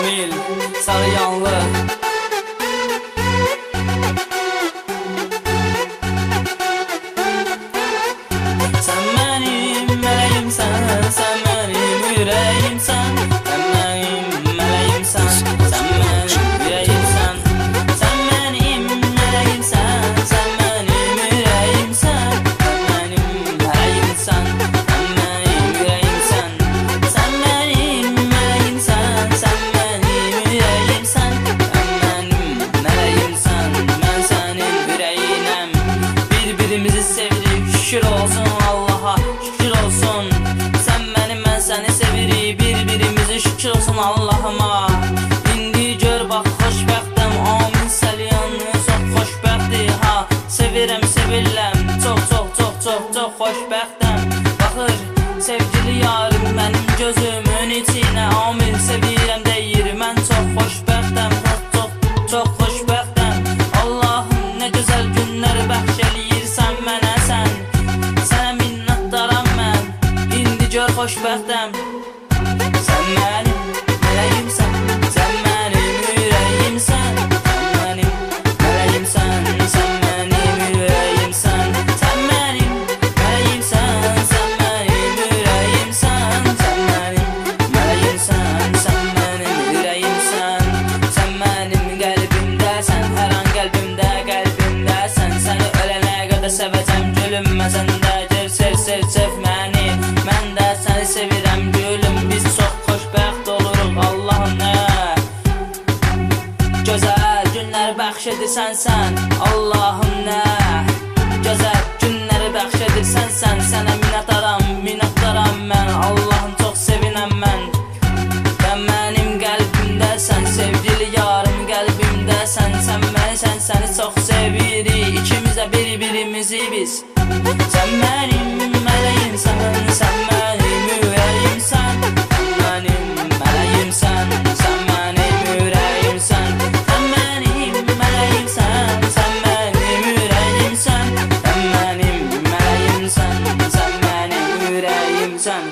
Amil Sarıyanlı. Sen benim meleğimsen, sen benim yüreğimsen. Sen benim meleğimsen, sen benim yüreğimsen. Sen benim meleğimsen, sen benim yüreğimsen. Sen benim meleğimsen, sen benim yüreğimsen. Sen benim meleğimsen, sen benim yüreğimsen. Sen benim meleğimsen, ben senin yüreğinem. Birbirimizi sevdik, şükür olsun Allah'a, şükür olsun. Sen benim, ben seni sevirik, birbirimizi şükür olsun Allah'ıma. İndi gör bak xoşbəxtəm, Amil Sarıyanlı çox xoşbəxtdir ha. Sevirəm, sevirəm, çox çox çox çox çox xoşbəxtəm. Baxır sevgili yarım mənim gözümün içinə, Amil sevirəm deyir, mən çox xoşbəxtəm, çox çox çox xoşbəxtəm. Allahım nə gözəl günlər bəxş eləyirsən mənə sən. Sənə minnətdaram mən, indi gör xoşbəxtəm. Sen benim meleğimsen, sen benim yüreğimsen. Sen benim meleğimsen, sen benim yüreğimsen. Sen benim meleğimsen, sen benim yüreğimsen. Sen benim meleğimsen, sen benim yüreğimsen. Sen benim kalbimdesən, her an kalbimdesən. Seni ölene kadar sevəcəm gülüm, mən səndə gör sev sev sev məni. Mən də səni sevirəm gülüm, biz çox xoşbəxt oluruq Allahım nə gözəl günlər bəxş edirsən sən. Allahım nə gözəl günləri bəxş edirsən sən. Sənə minnətdaram, minnətdaram mən, Allahım çox sevinəm mən. Sən mənim qəlbimdəsən, sevgili yarım qəlbimdəsən. Sən məni, sən səni çox sevirik, ikimiz də bir-birimizi biz. Sən mənim mələyimsən, sən mənim yüreğimsən. Sən mənim mələyimsən, sən mənim yüreğimsən. Sən mənim mələyimsən, sən mənim yüreğimsən. Sən mənim mələyimsən, sən mənim yüreğimsən.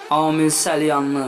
Amil Sarıyanlı.